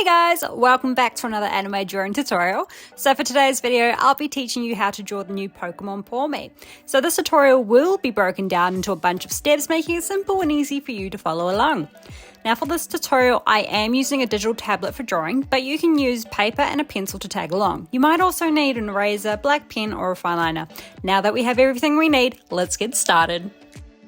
Hey guys, welcome back to another anime drawing tutorial. So for today's video, I'll be teaching you how to draw the new Pokemon Pawmi. So this tutorial will be broken down into a bunch of steps, making it simple and easy for you to follow along. Now for this tutorial, I am using a digital tablet for drawing, but you can use paper and a pencil to tag along. You might also need an eraser, black pen or a fine liner. Now that we have everything we need, let's get started.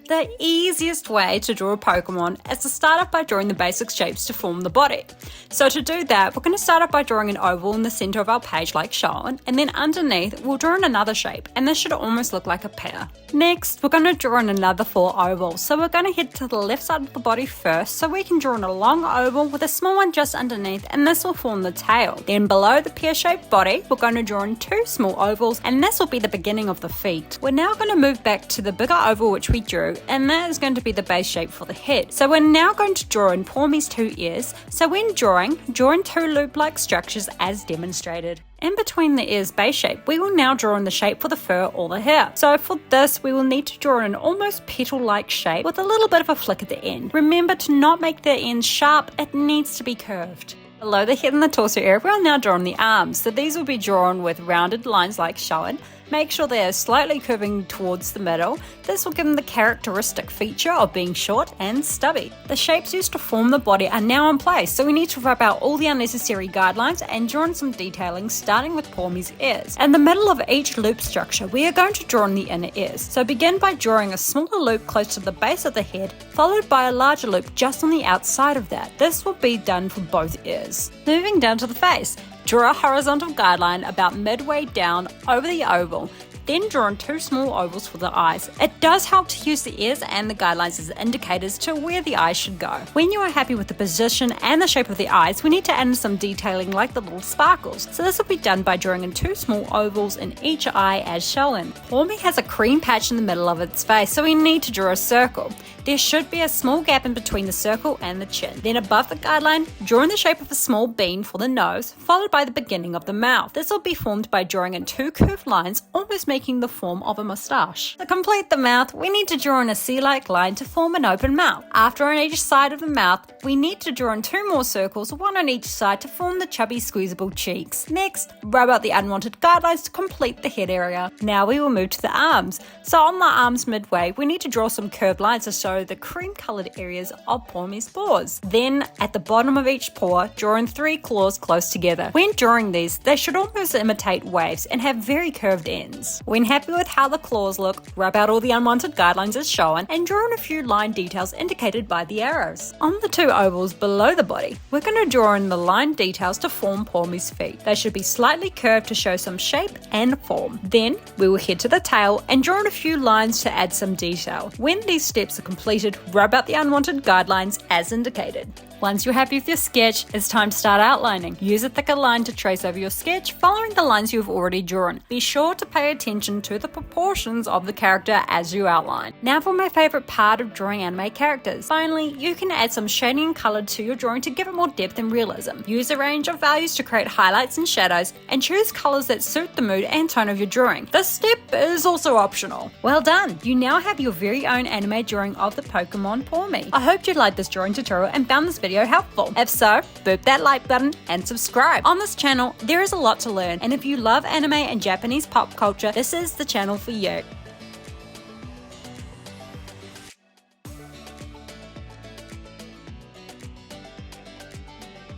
The easiest way to draw a Pokemon is to start off by drawing the basic shapes to form the body. So to do that, we're going to start off by drawing an oval in the center of our page like shown, and then underneath we'll draw in another shape, and this should almost look like a pear. Next, we're going to draw in another 4 ovals, so we're going to head to the left side of the body first so we can draw in a long oval with a small one just underneath, and this will form the tail. Then below the pear-shaped body, we're going to draw in 2 small ovals, and this will be the beginning of the feet. We're now going to move back to the bigger oval which we drew, and that is going to be the base shape for the head. So we're now going to draw in Pawmi's 2 ears. So when drawing, draw in 2 loop-like structures as demonstrated. In between the ears base shape, we will now draw in the shape for the fur or the hair. So for this, we will need to draw in an almost petal-like shape with a little bit of a flick at the end. Remember to not make the ends sharp, it needs to be curved. Below the head and the torso area, we'll now draw on the arms. So these will be drawn with rounded lines like shown. Make sure they are slightly curving towards the middle. This will give them the characteristic feature of being short and stubby. The shapes used to form the body are now in place, so we need to rub out all the unnecessary guidelines and draw in some detailing, starting with Pawmi's ears. In the middle of each loop structure, we are going to draw in the inner ears. So begin by drawing a smaller loop close to the base of the head, followed by a larger loop just on the outside of that. This will be done for both ears. Moving down to the face. Draw a horizontal guideline about midway down over the oval, then draw in 2 small ovals for the eyes. It does help to use the ears and the guidelines as indicators to where the eyes should go. When you are happy with the position and the shape of the eyes, we need to add in some detailing like the little sparkles. So this will be done by drawing in 2 small ovals in each eye as shown. Pawmi has a cream patch in the middle of its face, so we need to draw a circle. There should be a small gap in between the circle and the chin. Then above the guideline, draw in the shape of a small bean for the nose, followed by the beginning of the mouth. This will be formed by drawing in 2 curved lines, almost making the form of a moustache. To complete the mouth, we need to draw in a C-like line to form an open mouth. After on each side of the mouth, we need to draw in 2 more circles, 1 on each side to form the chubby squeezable cheeks. Next, rub out the unwanted guidelines to complete the head area. Now we will move to the arms. So on the arms midway, we need to draw some curved lines to show the cream-colored areas of Pawmi's paws. Then, at the bottom of each paw, draw in 3 claws close together. When drawing these, they should almost imitate waves and have very curved ends. When happy with how the claws look, rub out all the unwanted guidelines as shown and draw in a few line details indicated by the arrows. On the 2 ovals below the body, we're going to draw in the line details to form Pawmi's feet. They should be slightly curved to show some shape and form. Then, we will head to the tail and draw in a few lines to add some detail. When these steps are completed, rub out the unwanted guidelines as indicated. Once you're happy with your sketch, it's time to start outlining. Use a thicker line to trace over your sketch, following the lines you've already drawn. Be sure to pay attention to the proportions of the character as you outline. Now for my favorite part of drawing anime characters. Finally, you can add some shading and color to your drawing to give it more depth and realism. Use a range of values to create highlights and shadows, and choose colors that suit the mood and tone of your drawing. This step is also optional. Well done! You now have your very own anime drawing of the Pokemon Pawmi. I hope you liked this drawing tutorial and found this video helpful. If so, boop that like button and subscribe. On this channel, there is a lot to learn, and if you love anime and Japanese pop culture, this is the channel for you.